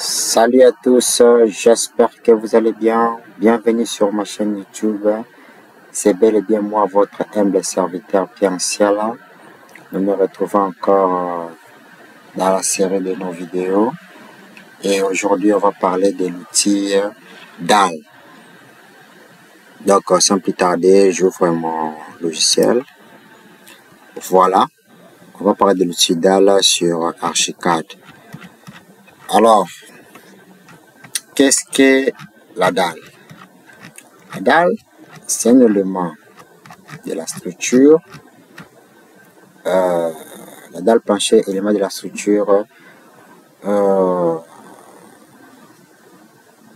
Salut à tous, j'espère que vous allez bien. Bienvenue sur ma chaîne YouTube. C'est bel et bien moi, votre humble serviteur Pierre Ciala. Nous nous retrouvons encore dans la série de nos vidéos. Et aujourd'hui, on va parler de l'outil DAL. Donc, sans plus tarder, j'ouvre mon logiciel. Voilà, on va parler de l'outil DAL sur Archicad. Alors, qu'est-ce que la dalle? La dalle, c'est un élément de la structure. La dalle penchée, élément de la structure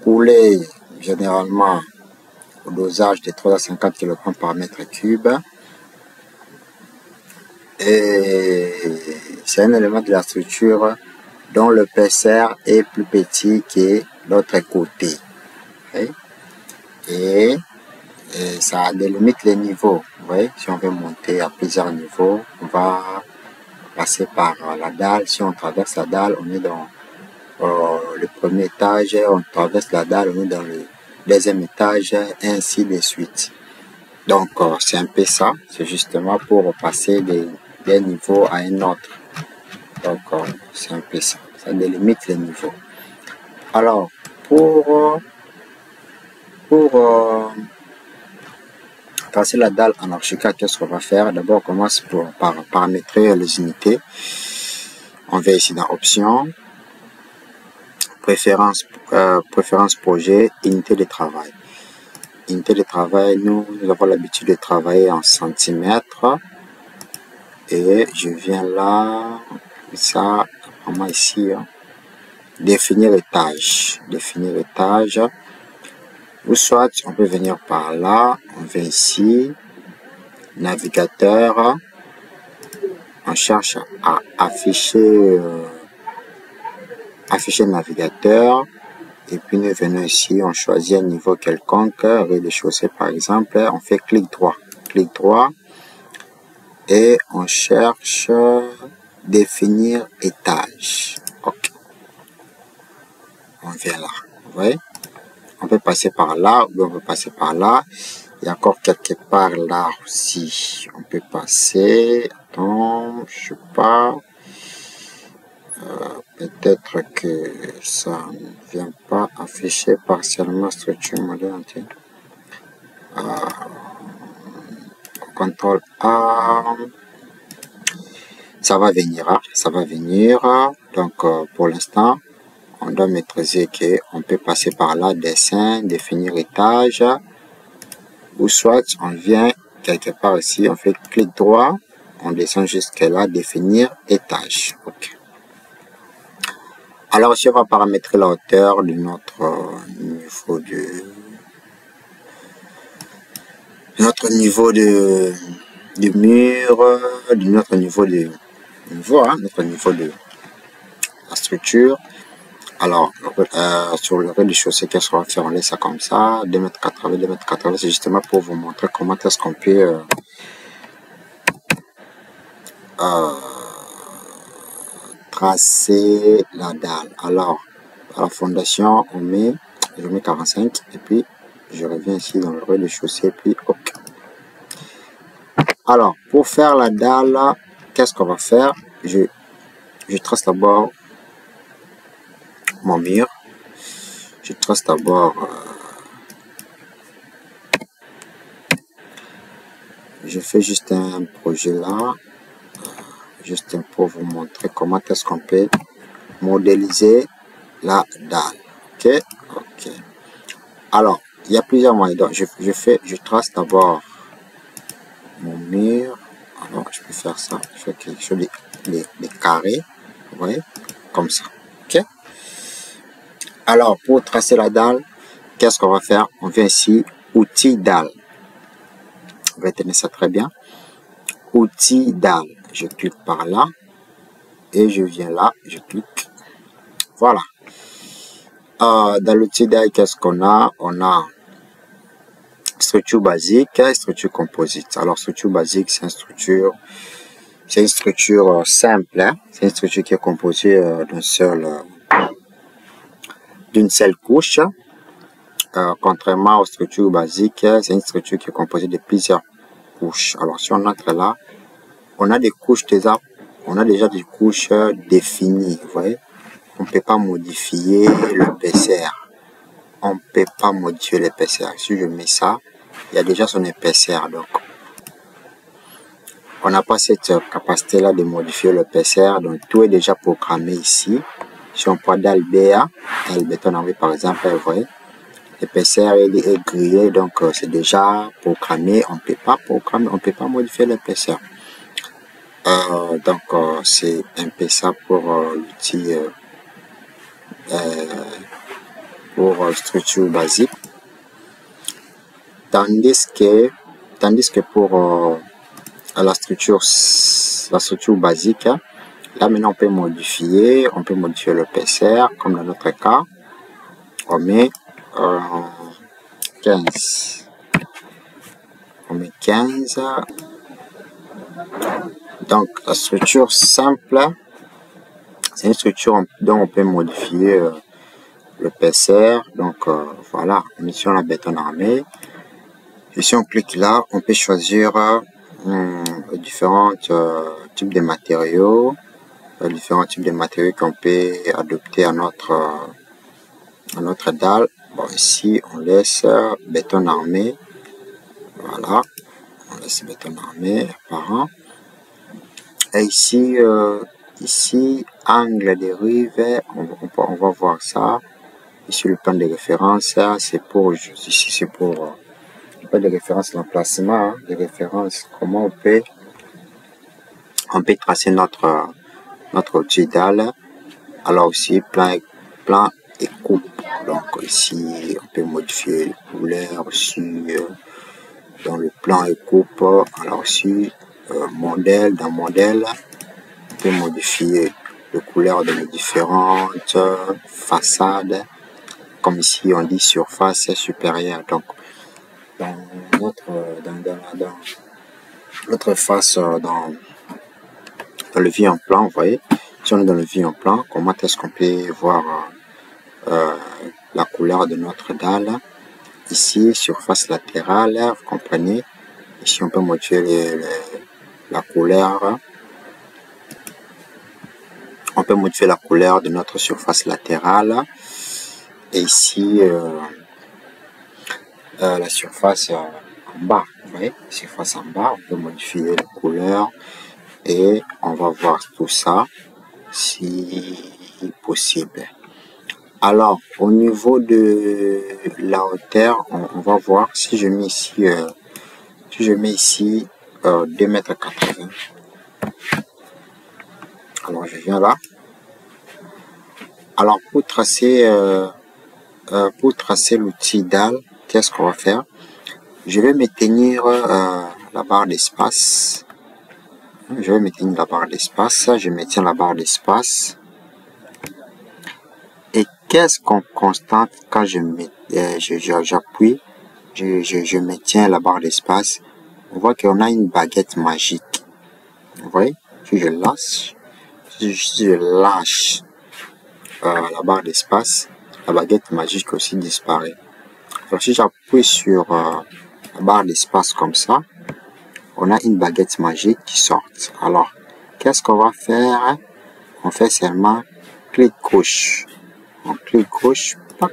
coulé généralement au dosage de 350 kg par mètre cube. Et c'est un élément de la structure dont l'épaisseur est plus petit que l'autre côté. Et ça délimite les niveaux. Vous voyez, si on veut monter à plusieurs niveaux, on va passer par la dalle. Si on traverse la dalle, on est dans le premier étage, on traverse la dalle, on est dans le deuxième étage, et ainsi de suite. Donc, c'est un peu ça. C'est justement pour passer d'un niveau à un autre. Donc, c'est un peu ça. Ça délimite les niveaux. Alors, pour tracer la dalle en Archicad, qu'est-ce qu'on va faire? D'abord, on commence par paramétrer les unités. On va ici dans Options, Préférences projet, Unité de travail. Unité de travail, nous avons l'habitude de travailler en centimètres. Et je viens là, ça, vraiment ici, définir étage. Définir étage. Ou soit, on peut venir par là, on vient ici, navigateur, on cherche à afficher navigateur, et puis nous venons ici, on choisit un niveau quelconque, rez-de-chaussée par exemple, on fait clic droit, et on cherche définir étage. Ok. On vient là, vous voyez? On peut passer par là, ou on peut passer par là. Il y a encore quelque part là aussi. On peut passer. Attends, je sais pas. Peut-être que ça ne vient pas afficher partiellement structure modèle entier. CTRL A. Ça va venir. Ça va venir. Donc, pour l'instant, on doit maîtriser qu'on peut passer par là, dessin, définir étage, ou soit on vient quelque part ici, on fait clic droit, on descend jusqu'à là, définir étage. Okay. Alors ici, on va paramétrer la hauteur de notre niveau de mur, de notre niveau de la structure. Alors, sur le rez-de-chaussée, qu'est-ce qu'on va faire? On laisse ça comme ça, 2,80 m, 2,80 m, c'est justement pour vous montrer comment est-ce qu'on peut tracer la dalle. Alors, à la fondation, je mets 45, et puis je reviens ici dans le rez-de-chaussée, puis ok. Alors, pour faire la dalle, qu'est-ce qu'on va faire? Je trace d'abord mon mur. Je trace d'abord, je fais juste un projet là, juste pour vous montrer comment est-ce qu'on peut modéliser la dalle. Ok. Alors, il y a plusieurs moyens. Donc, je trace d'abord mon mur. Alors, je peux faire ça. Je fais quelque chose de carré. Vous voyez? Comme ça. Ok. Alors, pour tracer la dalle, qu'est-ce qu'on va faire? On vient ici, outils dalle. Retenez ça très bien. Outils dalle. Je clique par là. Et je viens là. Je clique. Voilà. Dans l'outil dalle, qu'est-ce qu'on a? On a structure basique, structure composite. Alors, structure basique, c'est une structure simple. Hein? C'est une structure qui est composée d'un seul d'une seule couche. Contrairement aux structures basiques, c'est une structure qui est composée de plusieurs couches. Alors si on entre là, on a des couches déjà, des couches définies, vous voyez. On ne peut pas modifier l'épaisseur. On ne peut pas modifier l'épaisseur. Si je mets ça, il y a déjà son épaisseur. Donc, on n'a pas cette capacité-là de modifier l'épaisseur. Donc, tout est déjà programmé ici. Si on prend dalle BA, dalle béton armé par exemple, vous voyez, l'épaisseur est grillée. Donc, c'est déjà programmé. On ne peut pas programmer, on ne peut pas modifier l'épaisseur. Donc, c'est un peu ça pour l'outil. Pour structure basique, tandis que pour la structure basique, là maintenant on peut modifier l'épaisseur, comme dans notre cas, on met 15, donc la structure simple, c'est une structure dont on peut modifier l'épaisseur. Donc voilà, on est sur la béton armé. Et si on clique là, on peut choisir différents types de matériaux, qu'on peut adopter à notre dalle. Bon, ici on laisse béton armé. Voilà, on laisse béton armé apparent. Et ici angle de rive, on va voir ça. Ici le plan de référence, c'est pour ici c'est pour pas de référence l'emplacement, de référence comment on peut tracer notre outil dalle. Alors aussi plan et coupe. Donc ici on peut modifier les couleurs aussi dans le plan et coupe. Alors aussi modèle, dans modèle on peut modifier les couleurs de les différentes façades. Comme ici on dit surface supérieure. Donc dans notre face dans le vue en plan, vous voyez, si on est dans le vue en plan, comment est-ce qu'on peut voir la couleur de notre dalle. Ici surface latérale, vous comprenez, ici on peut modifier la couleur. On peut modifier la couleur de notre surface latérale. Et ici la surface en bas, vous voyez, surface en bas, on peut modifier la couleur et on va voir tout ça si possible. Alors au niveau de la hauteur, on va voir si je mets ici 2,80 m. Alors je viens là. Alors pour tracer l'outil dalle, qu'est-ce qu'on va faire? Je vais maintenir la barre d'espace. Je maintiens la barre d'espace. Et qu'est-ce qu'on constate quand j'appuie, je maintiens la barre d'espace? On voit qu'on a une baguette magique. Vous voyez? Si je lâche la barre d'espace, la baguette magique aussi disparaît. Alors si j'appuie sur la barre d'espace comme ça, on a une baguette magique qui sort. Alors, qu'est-ce qu'on va faire? On fait seulement clic gauche. On clique gauche, pac.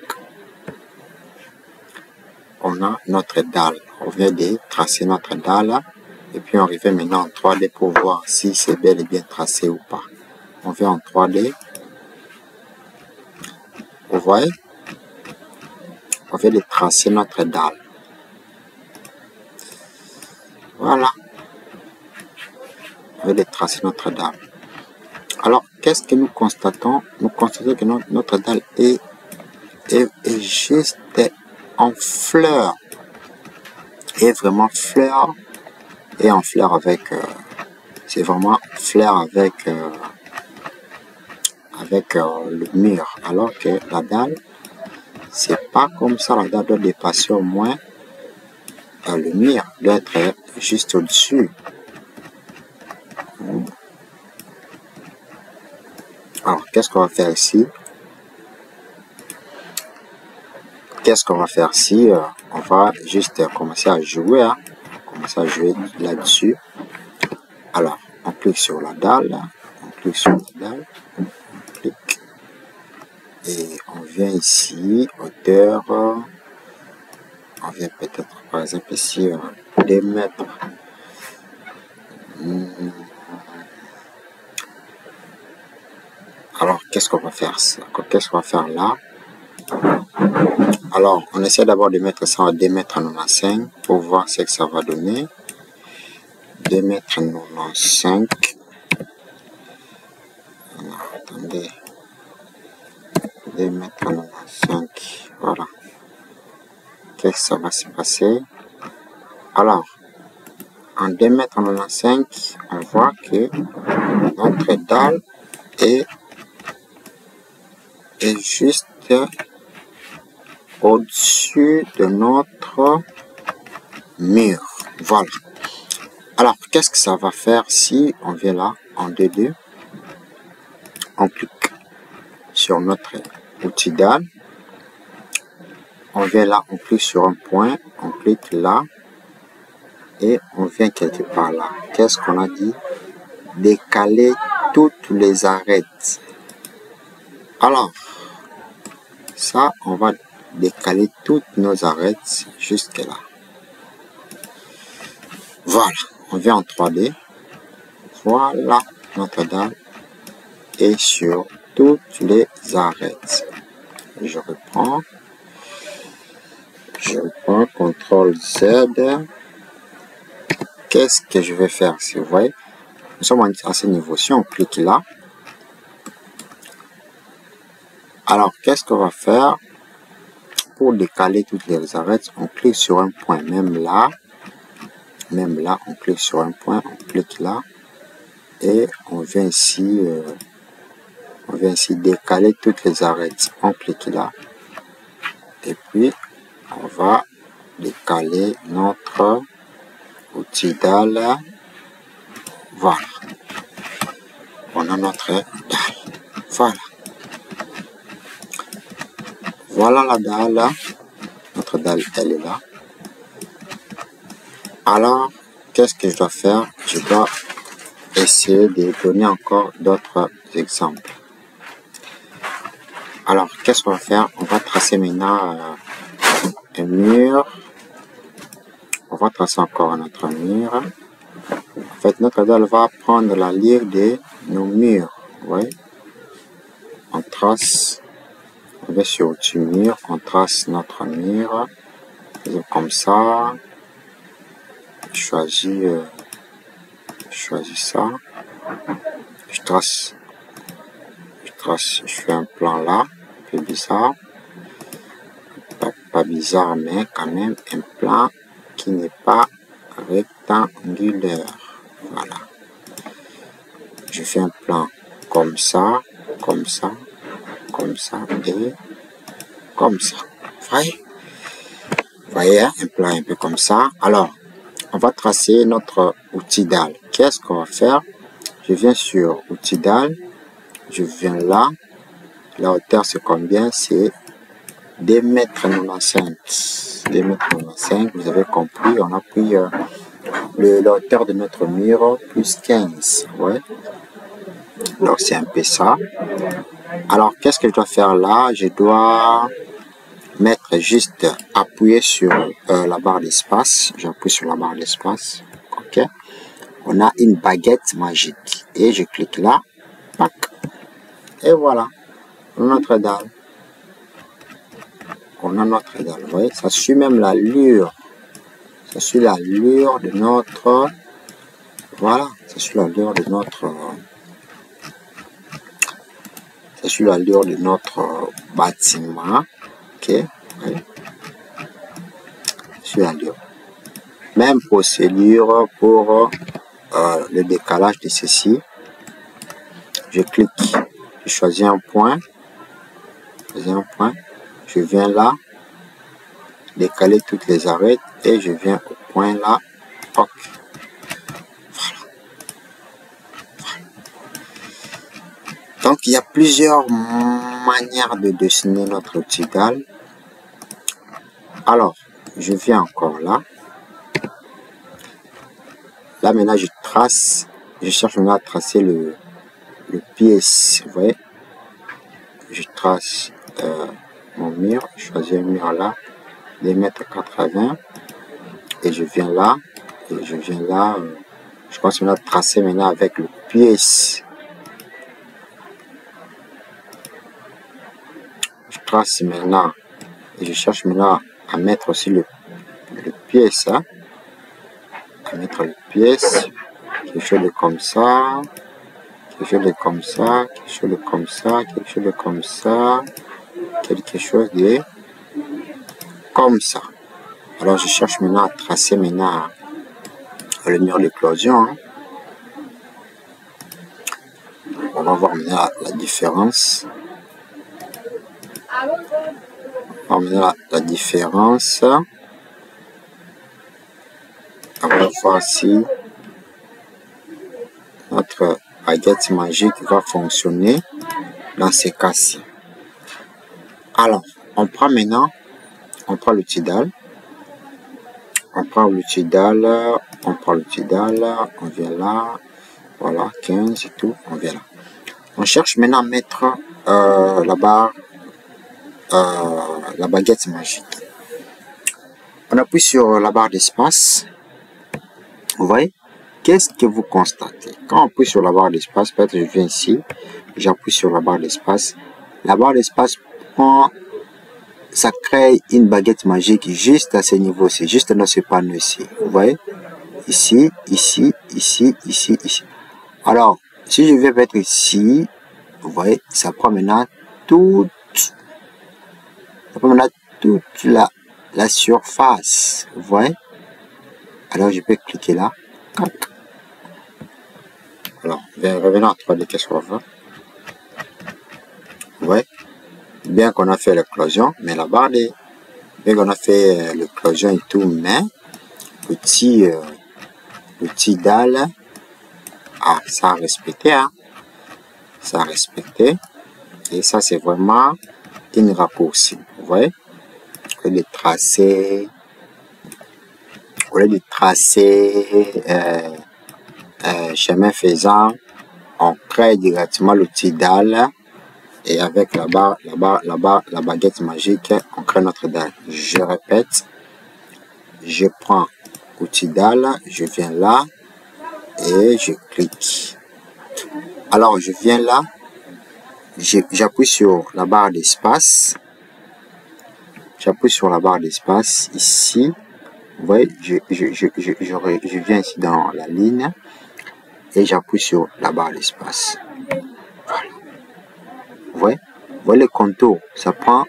On a notre dalle. On vient de tracer notre dalle. Et puis on revient maintenant en 3D pour voir si c'est bel et bien tracé ou pas. On vient en 3D. Vous voyez? On vient de tracer notre dalle. Voilà. On vient de tracer notre dalle. Alors, qu'est-ce que nous constatons? Nous constatons que notre dalle est juste en fleur. Et vraiment fleur. Et en fleur avec... c'est vraiment fleur avec le mur. Alors que la dalle, c'est pas comme ça. La dalle doit dépasser au moins le mur. Doit être juste au-dessus. Alors, qu'est-ce qu'on va faire ici? qu'est-ce qu'on va faire si on va juste commencer à jouer, hein, commencer à jouer là-dessus. Alors, on clique sur la dalle, on clique sur la dalle, on clique et on vient ici, hauteur, on vient peut-être par exemple ici démettre. Alors, qu'est-ce qu'on va faire? Qu'est-ce qu'on va faire là? Alors, on essaie d'abord de mettre ça en 2 mètres 95 pour voir ce que ça va donner. 2 mètres 95. Alors, attendez. 2 mètres 95. Voilà. Qu'est-ce que ça va se passer? Alors, en 2 mètres 95, on voit que notre dalle est juste au-dessus de notre mur. Voilà. Alors, qu'est-ce que ça va faire si on vient là en 2-2? On clique sur notre outil dalle. On vient là, on clique sur un point, on clique là et on vient quelque part là. Qu'est-ce qu'on a dit? Décaler toutes les arêtes. Alors, ça, on va décaler toutes nos arêtes jusque là. Voilà, on vient en 3D. Voilà, notre dalle est sur toutes les arêtes. Je reprends, CTRL Z. Qu'est-ce que je vais faire? Si vous voyez, nous sommes à ce niveau. Si on clique là, alors qu'est-ce qu'on va faire pour décaler toutes les arêtes? On clique sur un point, même là, on clique sur un point, on clique là, et on vient ici décaler toutes les arêtes. On clique là, et puis on va décaler notre outil dalle. Voilà, on a notre dalle. Voilà. Voilà la dalle. Notre dalle, elle est là. Alors, qu'est-ce que je dois faire? Je dois essayer de donner encore d'autres exemples. Alors, qu'est-ce qu'on va faire? On va tracer maintenant un mur. On va tracer encore notre mur. En fait, notre dalle va prendre la ligne de nos murs. Vous voyez? On trace, on va sur du mur, on trace notre mur. Comme ça. Je choisis ça. Je trace, je fais un plan là, un peu bizarre. Pas bizarre, mais quand même un plan qui n'est pas rectangulaire. Voilà. Je fais un plan comme ça, comme ça, comme ça et comme ça. Vous voyez, un plan un peu comme ça. Alors, on va tracer notre outil dalle. Qu'est-ce qu'on va faire? Je viens sur outil dalle. Je viens là. La hauteur, c'est combien? C'est 2 mètres 95. 2 mètres 95, vous avez compris. On a pris la hauteur de notre mur plus 15. Ouais. Donc, c'est un peu ça. Alors, qu'est-ce que je dois faire là? Je dois mettre juste appuyer sur la barre d'espace. J'appuie sur la barre d'espace. OK. On a une baguette magique. Et je clique là. Pac. Et voilà. Notre dalle. On a notre dalle. Vous voyez, ça suit même l'allure. Ça suit l'allure de notre. Voilà. Ça suit l'allure de notre. Ça suit l'allure de notre bâtiment. Ok. Oui. Ça suit l'allure. Même procédure pour le décalage de ceci. Je clique. Je choisis un point. Je viens là, décaler toutes les arêtes et je viens au point là. Ok. Voilà. Donc il y a plusieurs manières de dessiner notre outil dalle. Alors, je viens encore là. Là, maintenant, je trace. Je cherche maintenant à tracer le pièce. Vous voyez? Je trace mon mur. Je choisis un mur là. 2,80 m. Et je viens là. Et je viens là. Je commence maintenant à tracer maintenant avec le pièce. Je trace maintenant. Et je cherche maintenant à mettre aussi le pièce. Hein? À mettre le pièce. Quelque chose de comme ça. Quelque chose de comme ça. Quelque chose de comme ça. Quelque chose de comme ça. Quelque chose de comme ça. Alors je cherche maintenant à tracer maintenant le mur d'éclosion. Hein. On va voir maintenant la différence. On va maintenant la différence. On va voir si notre baguette magique va fonctionner dans ces cas-ci. Alors, on prend maintenant, on prend l'outil dalle. On prend l'outil dalle, on vient là, voilà, 15 et tout, on vient là. On cherche maintenant à mettre la baguette magique. On appuie sur la barre d'espace. Vous voyez? Qu'est-ce que vous constatez? Quand on appuie sur la barre d'espace, peut-être je viens ici, j'appuie sur la barre d'espace. La barre d'espace prend, ça crée une baguette magique juste à ce niveau-ci, juste dans ce panneau ici. Vous voyez? Ici, ici, ici, ici, ici. Alors, si je vais mettre ici, vous voyez, ça prend maintenant toute la surface. Vous voyez? Alors, je peux cliquer là. Alors, revenons à 3D, qu'est-ce qu'on va faire? Vous voyez? Bien qu'on a fait l'éclosion, mais la barre des... Bien qu'on a fait l'éclosion et tout, mais petit dalle, ça a respecté, hein? Ça a respecté. Et ça, c'est vraiment une raccourci. Vous voyez? Au lieu de tracer, chemin faisant, on crée directement l'outil dalle. Et avec la baguette magique, on crée notre dalle. Je répète, je prends outil dalle, je viens là et je clique. Alors je viens là, j'appuie sur la barre d'espace. J'appuie sur la barre d'espace ici. Vous voyez, je viens ici dans la ligne et j'appuie sur la barre d'espace. Voilà. Vous voyez le contour, ça prend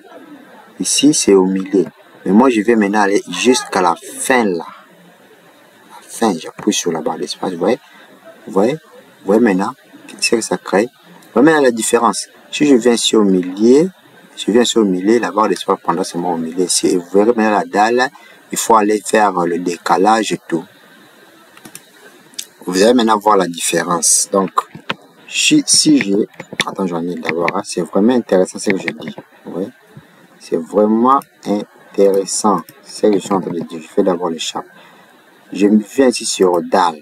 ici, c'est au milieu. Mais moi, je vais maintenant aller jusqu'à la fin là. La fin, j'appuie sur la barre d'espace. Vous voyez maintenant ce que ça crée. Vous voyez maintenant la différence. Si je viens ici au milieu, la barre d'espace prendra seulement au milieu. Si vous verrez maintenant la dalle, il faut aller faire le décalage et tout. Vous allez maintenant voir la différence. Donc, si j'ai... Attends, j'en ai d'abord. Hein, c'est vraiment intéressant ce que je dis. Vous voyez? C'est vraiment intéressant ce que je suis en train de dire. Je fais d'abord le chapeau. Je viens ici sur dalle.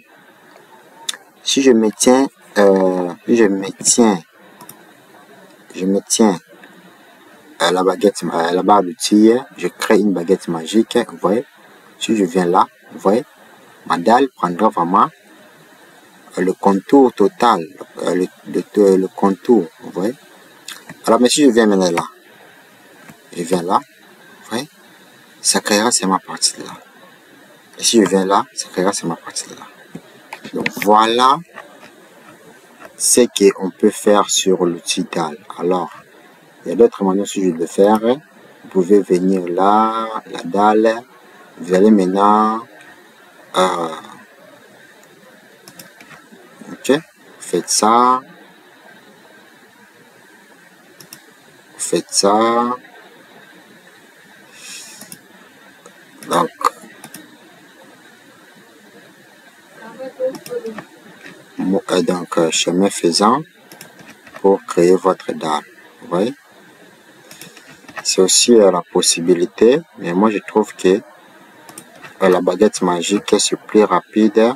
Si je me tiens, la baguette, la barre d'outils, je crée une baguette magique. Vous voyez? Si je viens là, vous voyez? Ma dalle prendra vraiment le contour total, le contour. Vous voyez? Alors, mais si je viens maintenant là, je viens là, vous voyez? Ça créera seulement ma partie de là. Et si je viens là, ça créera seulement ma partie de là. Donc voilà ce qu'on peut faire sur l'outil dalle. Alors, il y a d'autres manières si je veux le faire. Vous pouvez venir là, la dalle. Vous allez maintenant... ok, vous faites ça. Vous faites ça. Donc, chemin faisant pour créer votre dalle. Vous voyez? c'est aussi la possibilité, mais moi je trouve que la baguette magique est plus rapide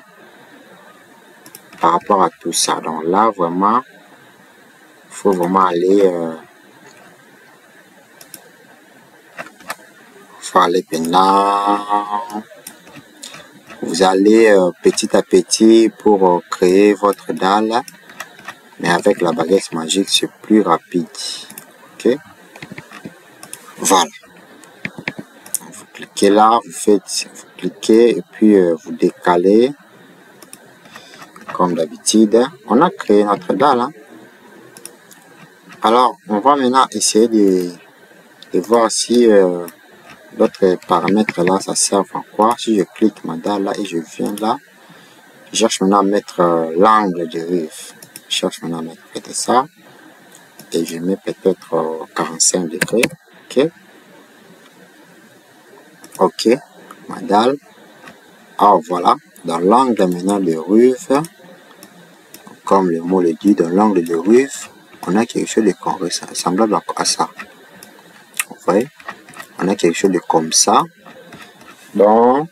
par rapport à tout ça. Donc là, vraiment, il faut vraiment aller, maintenant. Vous allez petit à petit pour créer votre dalle, mais avec la baguette magique, c'est plus rapide. Ok, voilà. Vous cliquez là, vous cliquez et puis vous décalez comme d'habitude. On a créé notre dalle. Hein. Alors, on va maintenant essayer de voir si d'autres paramètres là, ça sert à quoi. Si je clique ma dalle là et je viens là, je cherche maintenant à mettre l'angle de rive. Je cherche maintenant à mettre peut-être ça. Et je mets peut-être 45 degrés. Ok. Ok. Ma dalle. Alors voilà. Dans l'angle maintenant de rive, comme le mot le dit, dans l'angle de rive, on a quelque chose de semblable à ça. Vous voyez? On a quelque chose de comme ça. Donc,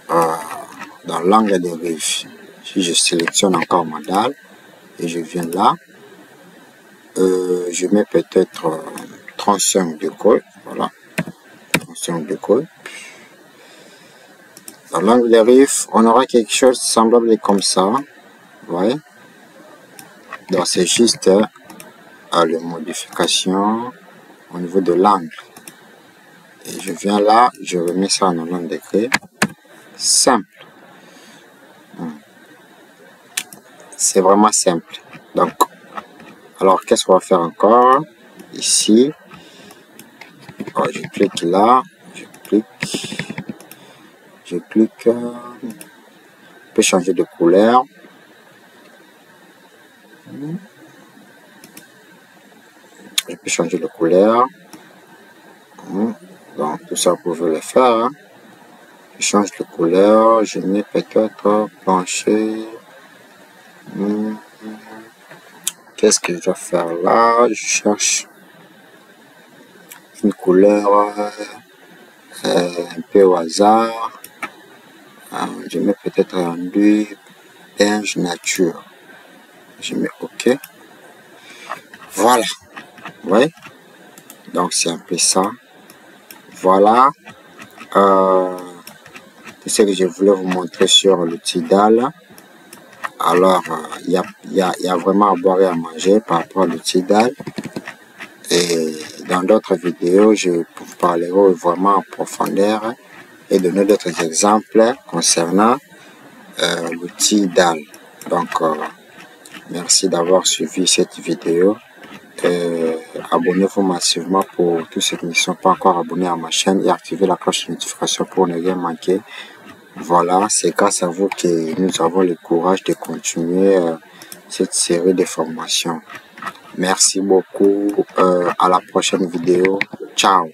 dans l'angle de rive, si je sélectionne encore ma dalle et je viens là, je mets peut-être 35 degrés. Voilà. 35 degrés. Dans l'angle de rive, on aura quelque chose de semblable comme ça. Vous voyez? Donc, c'est juste la modification au niveau de l'angle. Et je viens là, je remets ça en 90 degrés. Simple. C'est vraiment simple. Donc, alors qu'est-ce qu'on va faire encore? Ici, je clique là, je clique, je peux changer de couleur. Je peux changer de couleur. Donc, tout ça, vous pouvez le faire. Hein. Je change de couleur, je mets peut-être plancher. Qu'est-ce que je dois faire là? Je cherche une couleur un peu au hasard. Je mets peut-être un bleu beige nature. Je mets OK. Voilà. Vous voyez? Donc c'est un peu ça. Voilà. C'est ce que je voulais vous montrer sur l'outil dalle. Alors, il y a vraiment à boire et à manger par rapport à l'outil dalle. Et dans d'autres vidéos, je vous parlerai vraiment en profondeur et donner d'autres exemples concernant l'outil dalle. Donc, merci d'avoir suivi cette vidéo. Abonnez-vous massivement pour tous ceux qui ne sont pas encore abonnés à ma chaîne et activez la cloche de notification pour ne rien manquer. Voilà, c'est grâce à vous que nous avons le courage de continuer cette série de formations. Merci beaucoup. À la prochaine vidéo. Ciao.